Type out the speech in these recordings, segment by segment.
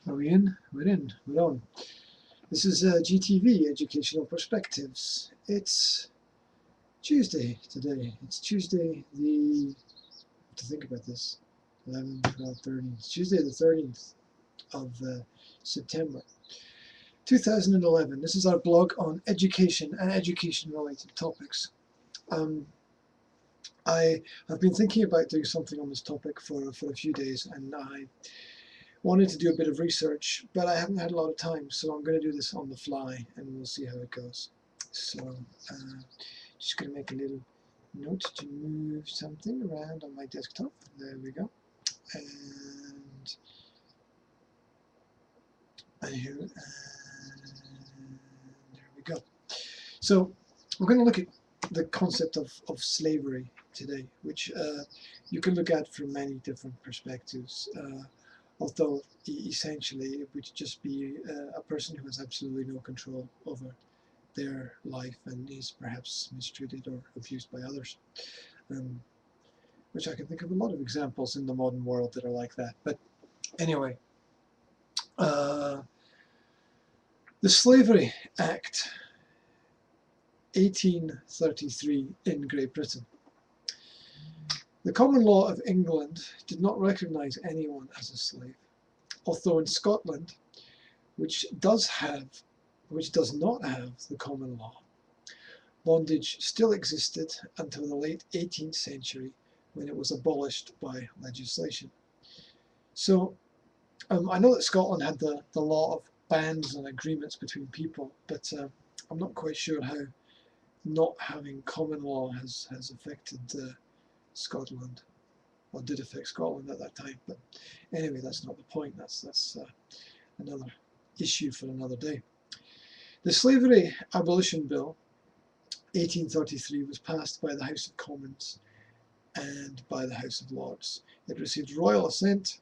Are we in? We're in. We're on. This is GTV, Educational Perspectives. It's Tuesday today. It's Tuesday the, to think about this, 11, 12, 13. It's Tuesday the 13th of September 2011. This is our blog on education and education-related topics. I have been thinking about doing something on this topic for a few days, and I wanted to do a bit of research, but I haven't had a lot of time, so I'm going to do this on the fly, and we'll see how it goes. So, just going to make a little note to move something around on my desktop. There we go. And here, and there we go. So, we're going to look at the concept of slavery today, which you can look at from many different perspectives. Although essentially it would just be a person who has absolutely no control over their life and is perhaps mistreated or abused by others, which I can think of a lot of examples in the modern world that are like that. But anyway, the Slavery Act 1833 in Great Britain. The common law of England did not recognise anyone as a slave, although in Scotland, which does not have the common law, bondage still existed until the late 18th century when it was abolished by legislation. So I know that Scotland had the law of bands and agreements between people, but I'm not quite sure how not having common law has affected Scotland, or did affect Scotland at that time. But anyway, that's not the point. That's another issue for another day. The Slavery Abolition Bill 1833 was passed by the House of Commons and by the House of Lords. It received royal assent,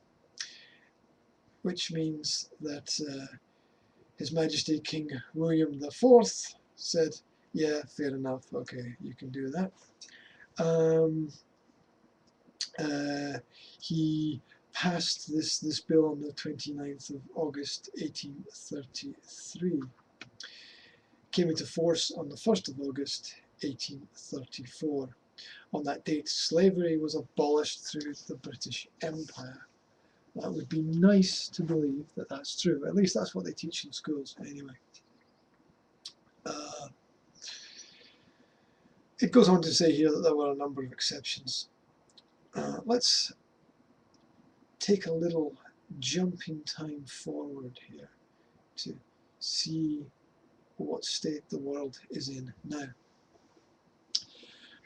which means that His Majesty King William IV said, yeah, fair enough, okay, you can do that. He passed this bill on the 29th of August 1833. Came into force on the 1st of August 1834. On that date, slavery was abolished through the British Empire. That would be nice to believe that that's true. At least that's what they teach in schools anyway. It goes on to say here that there were a number of exceptions. Let's take a little jump in time forward here to see what state the world is in now.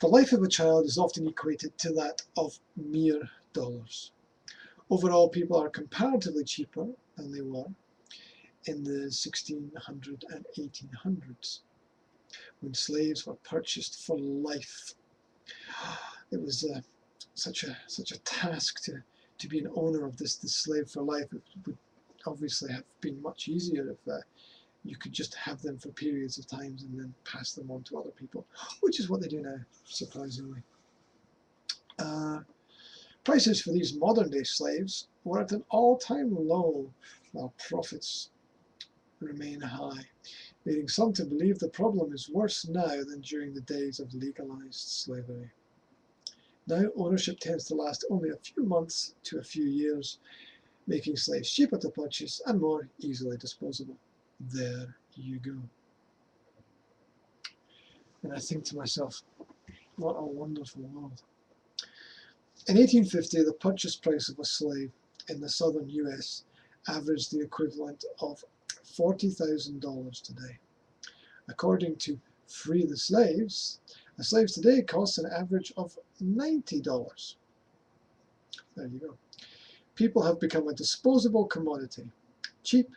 The life of a child is often equated to that of mere dollars. Overall, people are comparatively cheaper than they were in the 1600s and 1800s, when slaves were purchased for life. It was such a task to be an owner of this slave for life. It would obviously have been much easier if you could just have them for periods of times and then pass them on to other people, which is what they do now, surprisingly. Prices for these modern-day slaves were at an all-time low, while profits remain high, leading some to believe the problem is worse now than during the days of legalized slavery. Now, ownership tends to last only a few months to a few years, making slaves cheaper to purchase and more easily disposable. There you go. And I think to myself, what a wonderful world. In 1850, the purchase price of a slave in the southern US averaged the equivalent of $40,000 today. According to Free the Slaves, a slave today costs an average of $90. There you go. People have become a disposable commodity, cheap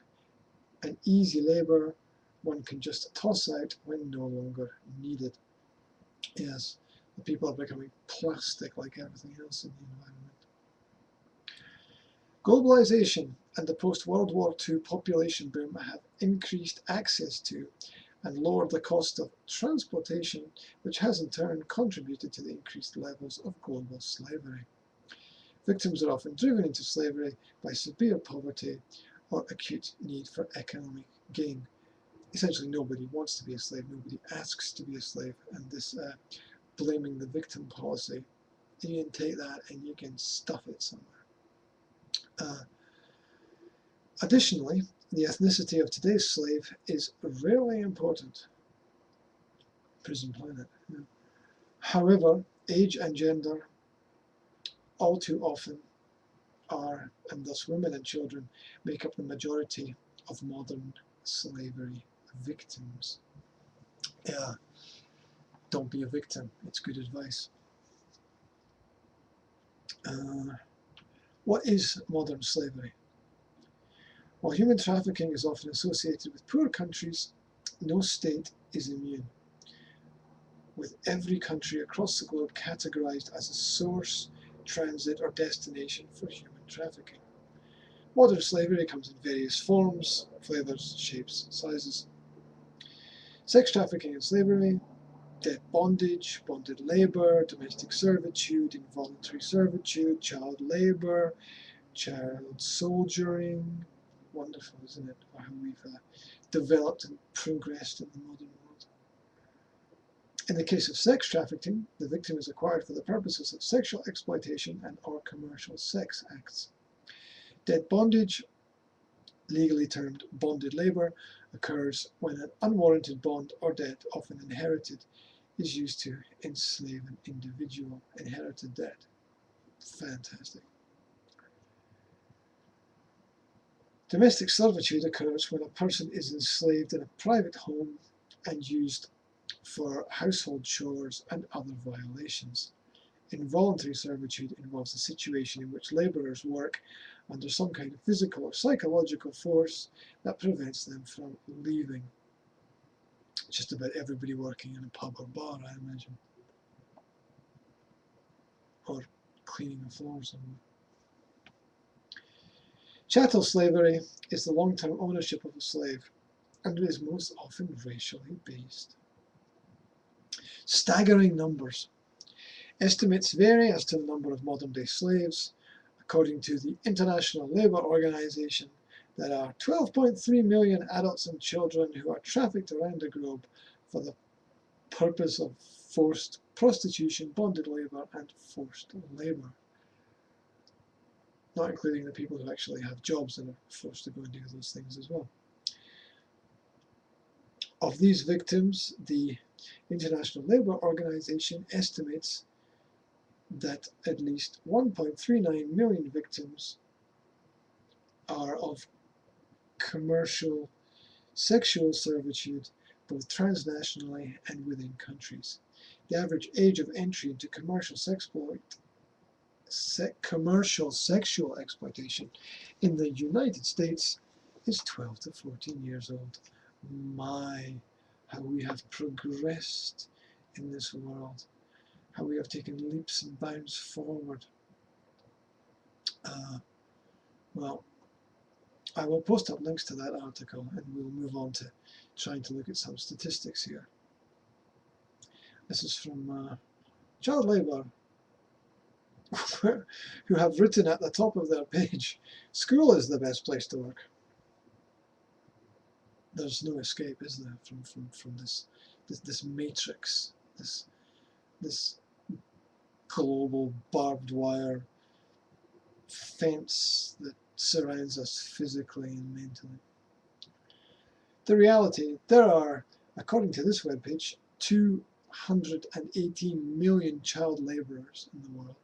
and easy labor one can just toss out when no longer needed. Yes, the people are becoming plastic like everything else in the environment. Globalization and the post-World War II population boom have increased access to and lowered the cost of transportation, which has in turn contributed to the increased levels of global slavery. Victims are often driven into slavery by severe poverty or acute need for economic gain. Essentially, nobody wants to be a slave, nobody asks to be a slave, and this blaming the victim policy, you can take that and you can stuff it somewhere. Additionally, the ethnicity of today's slave is rarely important. Prison Planet. Yeah. However, age and gender all too often are, and thus women and children, make up the majority of modern slavery victims. Yeah, don't be a victim. It's good advice. What is modern slavery? While human trafficking is often associated with poor countries, no state is immune, with every country across the globe categorized as a source, transit, or destination for human trafficking. Modern slavery comes in various forms, flavors, shapes, sizes. Sex trafficking and slavery, debt bondage, bonded labor, domestic servitude, involuntary servitude, child labor, child soldiering. Wonderful, isn't it, how we've developed and progressed in the modern world. In the case of sex trafficking, the victim is acquired for the purposes of sexual exploitation and or commercial sex acts. Debt bondage, legally termed bonded labor, occurs when an unwarranted bond or debt, often inherited, is used to enslave an individual. Inherited debt. Fantastic. Domestic servitude occurs when a person is enslaved in a private home and used for household chores and other violations. Involuntary servitude involves a situation in which labourers work under some kind of physical or psychological force that prevents them from leaving. Just about everybody working in a pub or bar, I imagine. Or cleaning the floor somewhere. Chattel slavery is the long-term ownership of a slave, and is most often racially based. Staggering numbers. Estimates vary as to the number of modern-day slaves. According to the International Labour Organization, there are 12.3 million adults and children who are trafficked around the globe for the purpose of forced prostitution, bonded labour, and forced labour. Not including the people who actually have jobs and are forced to go and do those things as well. Of these victims, the International Labour Organization estimates that at least 1.39 million victims are of commercial sexual servitude, both transnationally and within countries. The average age of entry into commercial sexual exploitation in the United States is 12 to 14 years old. My, how we have progressed in this world, how we have taken leaps and bounds forward. Well, I will post up links to that article and we'll move on to trying to look at some statistics here. This is from Child Labour, who have written at the top of their page, school is the best place to work. There's no escape, is there, from this matrix, this global barbed wire fence that surrounds us physically and mentally. The reality, there are, according to this webpage, 218 million child labourers in the world.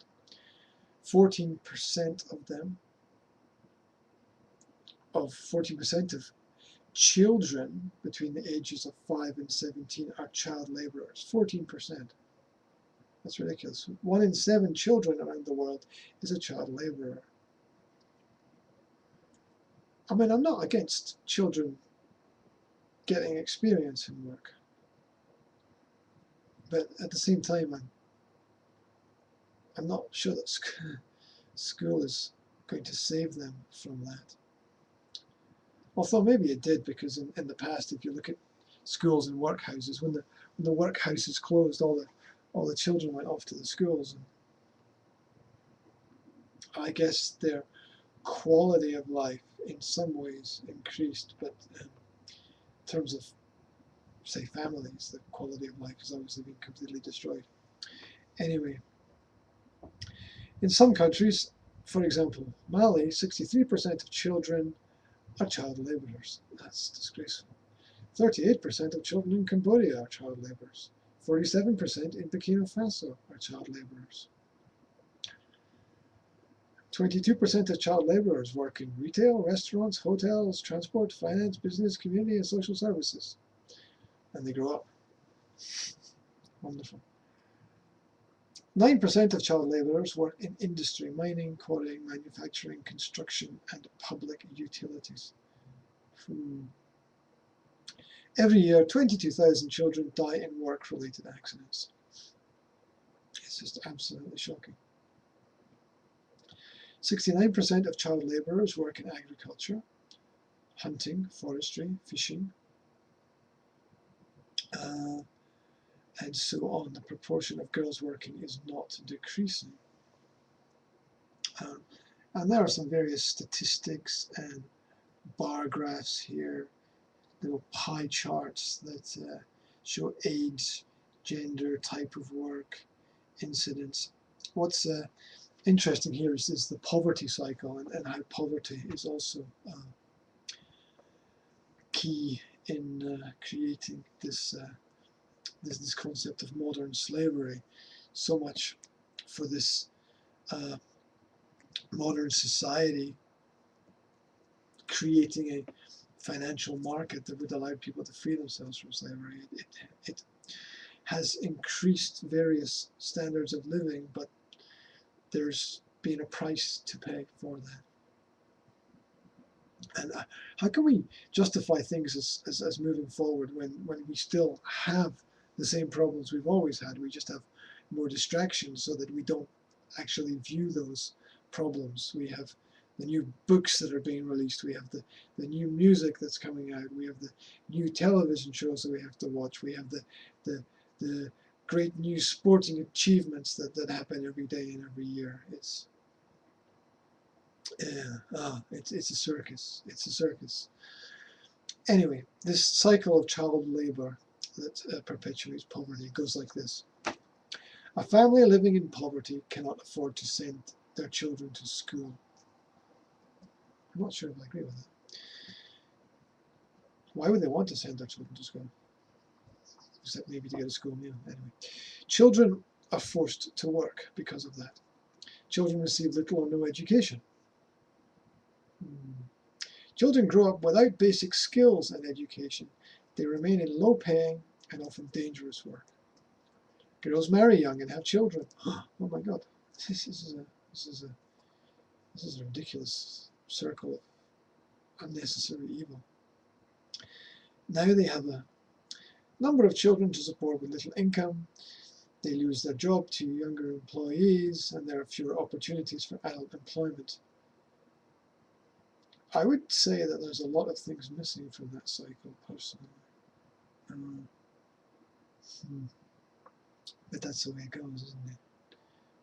14% of them, of 14% of children between the ages of 5 and 17 are child labourers. 14%. That's ridiculous. 1 in 7 children around the world is a child labourer. I mean, I'm not against children getting experience in work, but at the same time, I'm not sure that school is going to save them from that. Although maybe it did, because in the past, if you look at schools and workhouses, when the workhouses closed, all the children went off to the schools, and I guess their quality of life in some ways increased, but in terms of, say, families, the quality of life has obviously been completely destroyed. Anyway, in some countries, for example, Mali, 63% of children are child laborers. That's disgraceful. 38% of children in Cambodia are child laborers. 47% in Burkina Faso are child laborers. 22% of child laborers work in retail, restaurants, hotels, transport, finance, business, community, and social services. And they grow up. Wonderful. 9% of child laborers work in industry, mining, quarrying, manufacturing, construction, and public utilities. Every year, 22,000 children die in work-related accidents. It's just absolutely shocking. 69% of child laborers work in agriculture, hunting, forestry, fishing, and so on. The proportion of girls working is not decreasing. And there are some various statistics and bar graphs here, little pie charts that show age, gender, type of work, incidents. What's interesting here is the poverty cycle and how poverty is also key in creating this concept of modern slavery. So much for this modern society creating a financial market that would allow people to free themselves from slavery. It has increased various standards of living, but there's been a price to pay for that. And how can we justify things as moving forward when we still have the same problems we've always had? We just have more distractions so that we don't actually view those problems. We have the new books that are being released, we have the new music that's coming out, we have the new television shows that we have to watch, we have the great new sporting achievements that happen every day and every year. It's a circus. It's a circus. Anyway, this cycle of child labor that perpetuates poverty goes like this. A family living in poverty cannot afford to send their children to school. I'm not sure if I agree with that. Why would they want to send their children to school? Except maybe to get a school meal. Anyway, children are forced to work because of that. Children receive little or no education. Children grow up without basic skills and education. They remain in low-paying and often dangerous work. Girls marry young and have children. Oh my God, this is a ridiculous circle of unnecessary evil. Now they have a number of children to support with little income. They lose their job to younger employees, and there are fewer opportunities for adult employment. I would say that there's a lot of things missing from that cycle, personally. But that's the way it goes, isn't it?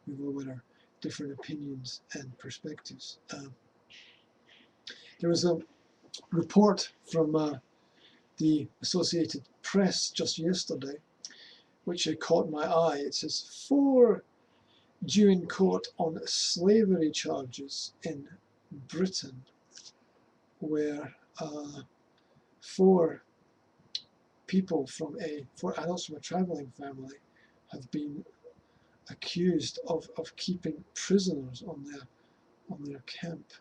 We've all got our different opinions and perspectives. There was a report from the Associated Press just yesterday, which caught my eye. It says 4 due in court on slavery charges in Britain, where 4 adults from a travelling family have been accused of keeping prisoners on their camp,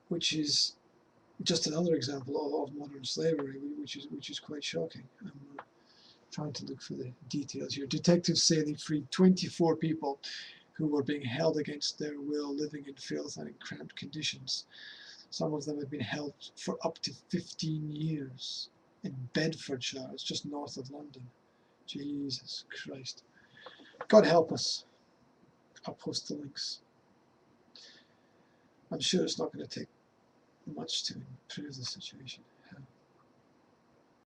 which is just another example of modern slavery, which is quite shocking. I'm trying to look for the details here. Detectives say they freed 24 people who were being held against their will, living in filth and in cramped conditions. Some of them had been held for up to 15 years in Bedfordshire. It's just north of London. Jesus Christ. God help us. I'll post the links. I'm sure it's not going to take much to improve the situation.